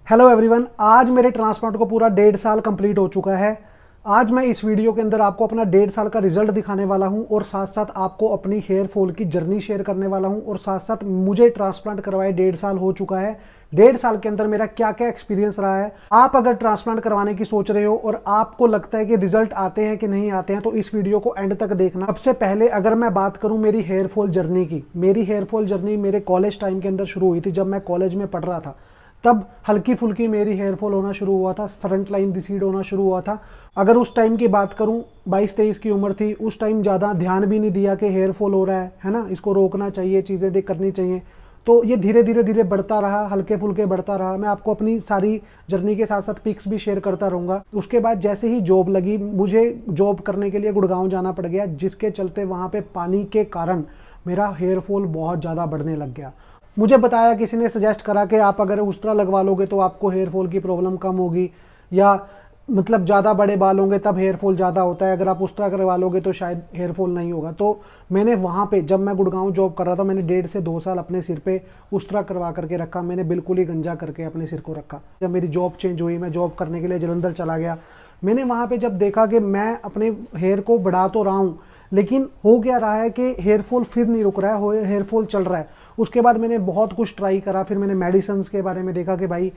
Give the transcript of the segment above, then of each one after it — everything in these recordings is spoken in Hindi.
हेलो एवरीवन, आज मेरे ट्रांसप्लांट को पूरा 1.5 साल कंप्लीट हो चुका है। आज मैं इस वीडियो के अंदर आपको अपना 1.5 साल का रिजल्ट दिखाने वाला हूं और साथ साथ आपको अपनी हेयर फॉल की जर्नी शेयर करने वाला हूं और साथ साथ मुझे ट्रांसप्लांट करवाए 1.5 साल हो चुका है। 1.5 साल के अंदर मेरा क्या क्या एक्सपीरियंस रहा है। आप अगर ट्रांसप्लांट करवाने की सोच रहे हो और आपको लगता है कि रिजल्ट आते हैं कि नहीं आते हैं, तो इस वीडियो को एंड तक देखना। सबसे पहले अगर मैं बात करूं मेरी हेयर फॉल जर्नी की, मेरी हेयर फॉल जर्नी मेरे कॉलेज टाइम के अंदर शुरू हुई थी। जब मैं कॉलेज में पढ़ रहा था तब हल्की फुल्की मेरी हेयर फॉल होना शुरू हुआ था, फ्रंट लाइन डिसीड होना शुरू हुआ था। अगर उस टाइम की बात करूं, 22-23 की उम्र थी, उस टाइम ज़्यादा ध्यान भी नहीं दिया कि हेयर फॉल हो रहा है ना, इसको रोकना चाहिए, चीज़ें देख करनी चाहिए। तो ये धीरे धीरे धीरे बढ़ता रहा, हल्के फुल्के बढ़ता रहा। मैं आपको अपनी सारी जर्नी के साथ साथ पिक्स भी शेयर करता रहूँगा। उसके बाद जैसे ही जॉब लगी, मुझे जॉब करने के लिए गुड़गांव जाना पड़ गया, जिसके चलते वहाँ पे पानी के कारण मेरा हेयर फॉल बहुत ज़्यादा बढ़ने लग गया। मुझे बताया, किसी ने सजेस्ट करा कि आप अगर उस्त्रा लगवा लोगे तो आपको हेयर फॉल की प्रॉब्लम कम होगी, या मतलब ज़्यादा बड़े बाल होंगे तब हेयर फॉल ज़्यादा होता है, अगर आप उस्त्रा करवा लोगे तो शायद हेयर फॉल नहीं होगा। तो मैंने वहाँ पे, जब मैं गुड़गांव जॉब कर रहा था, मैंने 1.5 से 2 साल अपने सिर पे उस्त्रा करवा करके रखा। मैंने बिल्कुल ही गंजा करके अपने सिर को रखा। जब मेरी जॉब चेंज हुई, मैं जॉब करने के लिए जलंधर चला गया। मैंने वहाँ पे जब देखा कि मैं अपने हेयर को बढ़ा तो रहा हूँ, लेकिन हो क्या रहा है कि हेयर फॉल फिर नहीं रुक रहा है, हेयर फॉल चल रहा है। उसके बाद मैंने बहुत कुछ ट्राई करा। फिर मैंने मेडिसिन के बारे में देखा कि भाई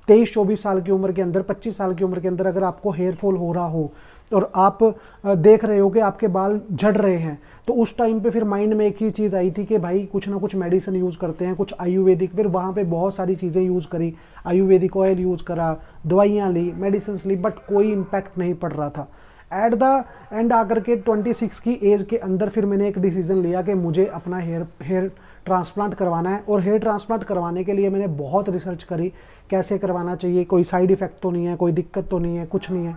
23-24 साल की उम्र के अंदर, 25 साल की उम्र के अंदर अगर आपको हेयर फॉल हो रहा हो और आप देख रहे हो कि आपके बाल झड़ रहे हैं, तो उस टाइम पे फिर माइंड में एक ही चीज़ आई थी कि भाई कुछ ना कुछ मेडिसिन यूज़ करते हैं, कुछ आयुर्वेदिक। फिर वहाँ पे बहुत सारी चीज़ें यूज़ करी, आयुर्वेदिक ऑयल यूज़ करा, दवाइयाँ ली, मेडिसिन ली, बट कोई इम्पैक्ट नहीं पड़ रहा था। एट द एंड आकर के 26 की एज के अंदर फिर मैंने एक डिसीज़न लिया कि मुझे अपना हेयर ट्रांसप्लांट करवाना है। और हेयर ट्रांसप्लांट करवाने के लिए मैंने बहुत रिसर्च करी, कैसे करवाना चाहिए, कोई साइड इफ़ेक्ट तो नहीं है, कोई दिक्कत तो नहीं है, कुछ नहीं है।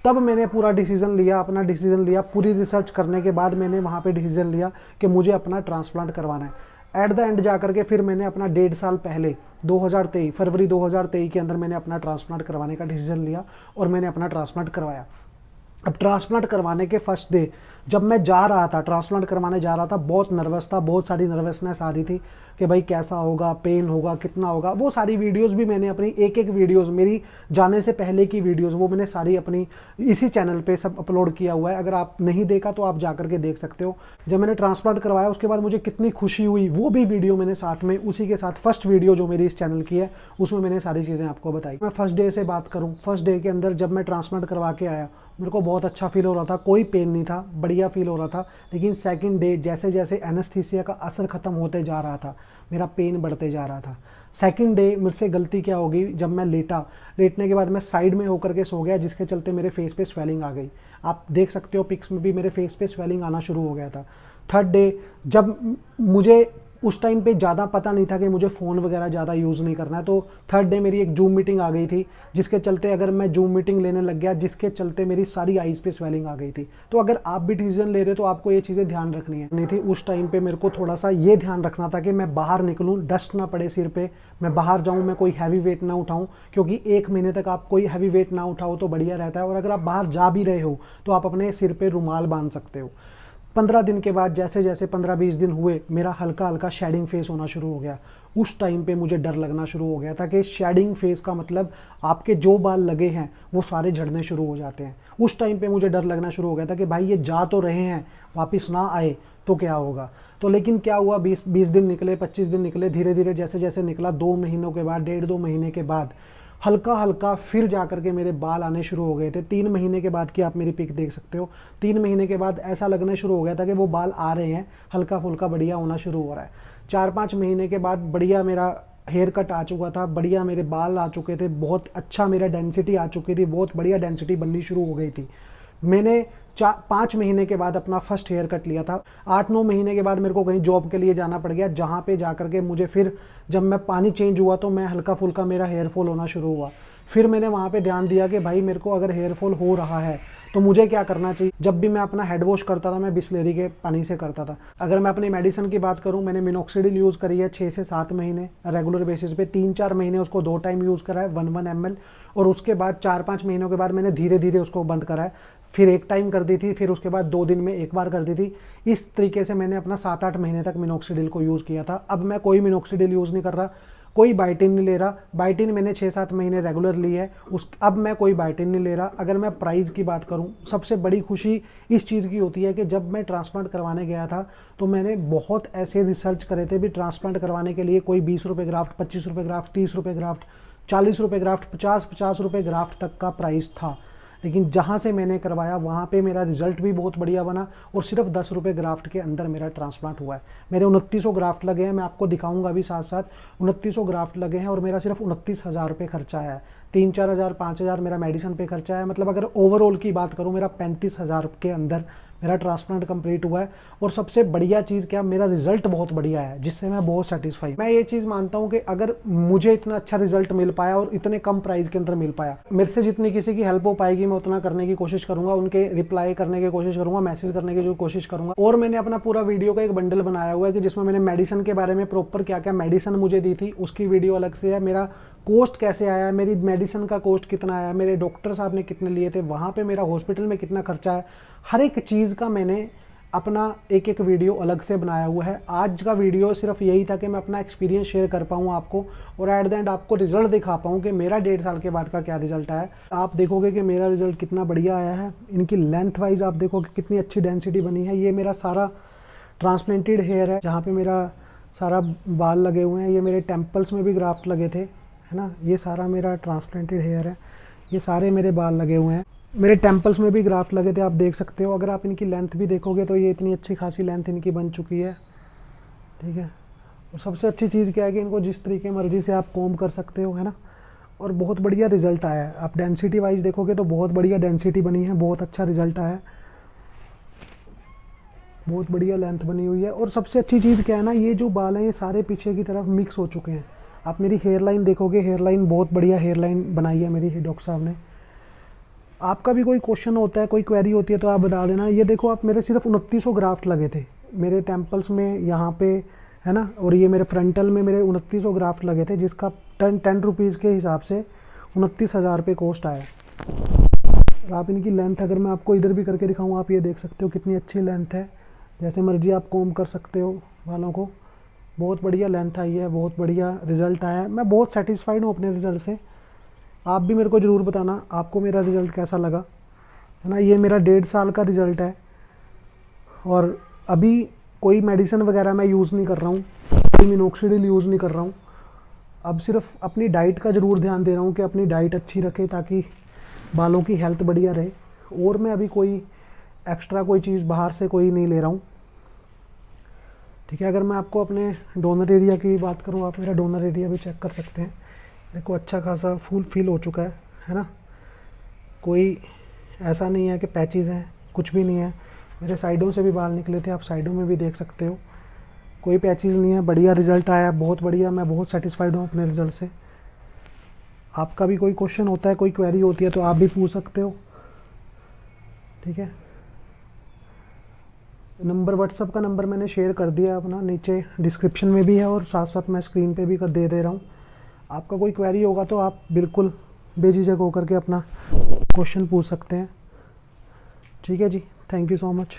तब मैंने पूरा डिसीज़न लिया, अपना डिसीज़न लिया। पूरी रिसर्च करने के बाद मैंने वहाँ पे डिसीज़न लिया कि मुझे अपना ट्रांसप्लांट करवाना है। एट द एंड जा करके फिर मैंने अपना 1.5 साल पहले 2023 फरवरी 2023 के अंदर मैंने अपना ट्रांसप्लांट करवाने का डिसीज़न लिया और मैंने अपना ट्रांसप्लांट करवाया। अब ट्रांसप्लांट करवाने के फर्स्ट डे जब मैं जा रहा था, ट्रांसप्लांट करवाने जा रहा था, बहुत नर्वस था, बहुत सारी नर्वसनेस आ रही थी कि भाई कैसा होगा, पेन होगा, कितना होगा। वो सारी वीडियोस भी मैंने अपनी एक वीडियोस, मेरी जाने से पहले की वीडियोस, वो मैंने सारी अपनी इसी चैनल पे सब अपलोड किया हुआ है। अगर आप नहीं देखा तो आप जा करके देख सकते हो। जब मैंने ट्रांसप्लांट करवाया उसके बाद मुझे कितनी खुशी हुई, वो भी वीडियो मैंने साथ में, उसी के साथ फर्स्ट वीडियो जो मेरी इस चैनल की है उसमें मैंने सारी चीज़ें आपको बताई। मैं फर्स्ट डे से बात करूँ, फर्स्ट डे के अंदर जब मैं ट्रांसप्लांट करवा के आया, मेरे को बहुत अच्छा फील हो रहा था, कोई पेन नहीं था, बढ़िया फील हो रहा था। लेकिन सेकंड डे जैसे जैसे एनेस्थीसिया का असर ख़त्म होते जा रहा था, मेरा पेन बढ़ते जा रहा था। सेकंड डे मेरे से गलती क्या होगी, जब मैं लेटने के बाद मैं साइड में होकर के सो गया, जिसके चलते मेरे फेस पे स्वेलिंग आ गई। आप देख सकते हो पिक्स में भी मेरे फेस पे स्वेलिंग आना शुरू हो गया था। थर्ड डे जब मुझे उस टाइम पे ज़्यादा पता नहीं था कि मुझे फ़ोन वगैरह ज़्यादा यूज़ नहीं करना है, तो थर्ड डे मेरी एक जूम मीटिंग आ गई थी, जिसके चलते अगर मैं जूम मीटिंग लेने लग गया, जिसके चलते मेरी सारी आईज़ पे स्वेलिंग आ गई थी। तो अगर आप भी डिसीजन ले रहे हो तो आपको ये चीज़ें ध्यान रखनी है। नहीं थी उस टाइम पे मेरे को थोड़ा सा ये ध्यान रखना था कि मैं बाहर निकलूँ, डस्ट ना पड़े सिर पे, मैं बाहर जाऊँ, मैं कोई हैवी वेट ना उठाऊँ, क्योंकि 1 महीने तक आप कोई हैवी वेट ना उठाओ तो बढ़िया रहता है। और अगर आप बाहर जा भी रहे हो तो आप अपने सिर पे रुमाल बांध सकते हो। 15 दिन के बाद, जैसे जैसे 15-20 दिन हुए, मेरा हल्का हल्का शेडिंग फेस होना शुरू हो गया। उस टाइम पे मुझे डर लगना शुरू हो गया था कि शेडिंग फेस का मतलब आपके जो बाल लगे हैं वो सारे झड़ने शुरू हो जाते हैं। उस टाइम पे मुझे डर लगना शुरू हो गया था कि भाई ये जा तो रहे हैं, वापस ना आए तो क्या होगा। तो लेकिन क्या हुआ, 20 दिन निकले, 25 दिन निकले, धीरे धीरे जैसे जैसे निकला, 2 महीनों के बाद, 1.5-2 महीने के बाद हल्का हल्का फिर जा करके मेरे बाल आने शुरू हो गए थे। 3 महीने के बाद की आप मेरी पिक देख सकते हो। 3 महीने के बाद ऐसा लगना शुरू हो गया था कि वो बाल आ रहे हैं, हल्का फुल्का बढ़िया होना शुरू हो रहा है। 4-5 महीने के बाद बढ़िया मेरा हेयर कट आ चुका था, बढ़िया मेरे बाल आ चुके थे, बहुत अच्छा मेरा डेंसिटी आ चुकी थी, बहुत बढ़िया डेंसिटी बननी शुरू हो गई थी। मैंने 5 महीने के बाद अपना फर्स्ट हेयर कट लिया था। 8-9 महीने के बाद मेरे को कहीं जॉब के लिए जाना पड़ गया, जहाँ पे जा करके मुझे फिर जब मैं पानी चेंज हुआ तो मैं हल्का फुल्का मेरा हेयर फॉल होना शुरू हुआ। फिर मैंने वहाँ पे ध्यान दिया कि भाई मेरे को अगर हेयर फॉल हो रहा है तो मुझे क्या करना चाहिए। जब भी मैं अपना हेड वॉश करता था मैं बिस्लेरी के पानी से करता था। अगर मैं अपनी मेडिसिन की बात करूँ, मैंने मिनॉक्सिडिल यूज़ करी है 6 से 7 महीने रेगुलर बेसिस पे। 3-4 महीने उसको 2 टाइम यूज़ करा है, 1-1 ml। और उसके बाद 4-5 महीनों के बाद मैंने धीरे धीरे उसको बंद करा है। फिर 1 टाइम कर दी थी, फिर उसके बाद 2 दिन में 1 बार कर दी थी। इस तरीके से मैंने अपना 7-8 महीने तक मिनॉक्सिडिल को यूज़ किया था। अब मैं कोई मिनॉक्सिडिल यूज़ नहीं कर रहा, कोई बायोटिन नहीं ले रहा। बायोटिन मैंने 6-7 महीने रेगुलर ली है, अब मैं कोई बायोटिन नहीं ले रहा। अगर मैं प्राइस की बात करूं, सबसे बड़ी खुशी इस चीज़ की होती है कि जब मैं ट्रांसप्लांट करवाने गया था तो मैंने बहुत ऐसे रिसर्च करे थे भी ट्रांसप्लांट करवाने के लिए कोई 20 रुपये ग्राफ्ट, 25 रुपये ग्राफ्ट, 30 रुपये ग्राफ्ट, 40 रुपये ग्राफ्ट, 50 रुपये ग्राफ्ट तक का प्राइस था। लेकिन जहाँ से मैंने करवाया वहाँ पे मेरा रिजल्ट भी बहुत बढ़िया बना और सिर्फ 10 रुपये ग्राफ्ट के अंदर मेरा ट्रांसप्लांट हुआ है। मेरे 2900 ग्राफ्ट लगे हैं, मैं आपको दिखाऊंगा भी साथ साथ। 2900 ग्राफ्ट लगे हैं और मेरा सिर्फ 29,000 रुपये खर्चा है। 3-4 हज़ार 5 हज़ार मेरा मेडिसिन पे खर्चा है। मतलब अगर ओवरऑल की बात करूँ, मेरा 35,000 के अंदर मेरा ट्रांसप्लांट कंप्लीट हुआ है। और सबसे बढ़िया चीज़ क्या, मेरा रिजल्ट बहुत बढ़िया है, जिससे मैं बहुत सेटिस्फाई। मैं ये चीज़ मानता हूँ कि अगर मुझे इतना अच्छा रिजल्ट मिल पाया और इतने कम प्राइस के अंदर मिल पाया, मेरे से जितनी किसी की हेल्प हो पाएगी मैं उतना करने की कोशिश करूँगा, उनके रिप्लाई करने की कोशिश करूँगा, मैसेज करने की जो कोशिश करूँगा। और मैंने अपना पूरा वीडियो का एक बंडल बनाया हुआ है कि जिसमें मैंने मेडिसिन के बारे में प्रॉपर क्या क्या मेडिसिन मुझे दी थी उसकी वीडियो अलग से है। मेरा कॉस्ट कैसे आया, मेरी मेडिसिन का कॉस्ट कितना आया, मेरे डॉक्टर साहब ने कितने लिए थे, वहाँ पे मेरा हॉस्पिटल में कितना खर्चा है, हर एक चीज़ का मैंने अपना एक एक वीडियो अलग से बनाया हुआ है। आज का वीडियो सिर्फ यही था कि मैं अपना एक्सपीरियंस शेयर कर पाऊँ आपको और एट द एंड आपको रिजल्ट दिखा पाऊँ कि मेरा 1.5 साल के बाद का क्या रिजल्ट आया। आप देखोगे कि मेरा रिजल्ट कितना बढ़िया आया है। इनकी लेंथ वाइज आप देखोगे कितनी अच्छी डेंसिटी बनी है। ये मेरा सारा ट्रांसप्लांटेड हेयर है, जहाँ पे मेरा सारा बाल लगे हुए हैं। ये मेरे टेम्पल्स में भी ग्राफ्ट लगे थे, है ना। ये सारा मेरा ट्रांसप्लांटेड हेयर है, ये सारे मेरे बाल लगे हुए हैं। मेरे टेम्पल्स में भी ग्राफ्ट लगे थे, आप देख सकते हो। अगर आप इनकी लेंथ भी देखोगे तो ये इतनी अच्छी खासी लेंथ इनकी बन चुकी है, ठीक है। और सबसे अच्छी चीज़ क्या है कि इनको जिस तरीके मर्जी से आप कॉम्ब कर सकते हो, है ना। और बहुत बढ़िया रिजल्ट आया है। आप डेंसिटी वाइज देखोगे तो बहुत बढ़िया डेंसिटी बनी है, बहुत अच्छा रिजल्ट आया है, बहुत बढ़िया लेंथ बनी हुई है। और सबसे अच्छी चीज़ क्या है ना, ये जो बाल हैं ये सारे पीछे की तरफ मिक्स हो चुके हैं। आप मेरी हेयर लाइन देखोगे, हेयर लाइन बहुत बढ़िया हेयर लाइन बनाई है मेरी डॉक्टर साहब ने। आपका भी कोई क्वेश्चन होता है, कोई क्वेरी होती है तो आप बता देना। ये देखो आप, मेरे सिर्फ 2900 ग्राफ्ट लगे थे मेरे टेम्पल्स में, यहाँ पे, है ना। और ये मेरे फ्रंटल में मेरे 2900 ग्राफ्ट लगे थे, जिसका 10 रुपीज़ के हिसाब से 29,000 रुपये कॉस्ट आया। और आप इनकी लेंथ अगर मैं आपको इधर भी करके दिखाऊँ, आप ये देख सकते हो कितनी अच्छी लेंथ है। जैसे मर्जी आप कॉम्ब कर सकते हो बालों को। बहुत बढ़िया लेंथ आई है, बहुत बढ़िया रिज़ल्ट आया है। मैं बहुत सेटिस्फाइड हूँ अपने रिज़ल्ट से। आप भी मेरे को ज़रूर बताना आपको मेरा रिज़ल्ट कैसा लगा, है ना। ये मेरा 1.5 साल का रिज़ल्ट है और अभी कोई मेडिसिन वगैरह मैं यूज़ नहीं कर रहा हूँ, कोई मिनोक्सिडिल यूज़ नहीं कर रहा हूँ। अब सिर्फ अपनी डाइट का ज़रूर ध्यान दे रहा हूँ कि अपनी डाइट अच्छी रखे ताकि बालों की हेल्थ बढ़िया रहे। और मैं अभी कोई एक्स्ट्रा कोई चीज़ बाहर से कोई नहीं ले रहा हूँ, ठीक है। अगर मैं आपको अपने डोनर एरिया की बात करूँ, आप मेरा डोनर एरिया भी चेक कर सकते हैं। देखो अच्छा खासा फुल फिल हो चुका है ना। कोई ऐसा नहीं है कि पैचेस हैं, कुछ भी नहीं है। मेरे साइडों से भी बाल निकले थे, आप साइडों में भी देख सकते हो, कोई पैचेस नहीं है। बढ़िया रिज़ल्ट आया, बहुत बढ़िया। मैं बहुत सेटिस्फाइड हूँ अपने रिज़ल्ट से। आपका भी कोई क्वेश्चन होता है, कोई क्वेरी होती है तो आप भी पूछ सकते हो, ठीक है। नंबर, व्हाट्सअप का नंबर मैंने शेयर कर दिया अपना, नीचे डिस्क्रिप्शन में भी है और साथ साथ मैं स्क्रीन पे भी दे रहा हूँ। आपका कोई क्वेरी होगा तो आप बिल्कुल बेझिझक होकर के अपना क्वेश्चन पूछ सकते हैं, ठीक है जी। Thank you so much.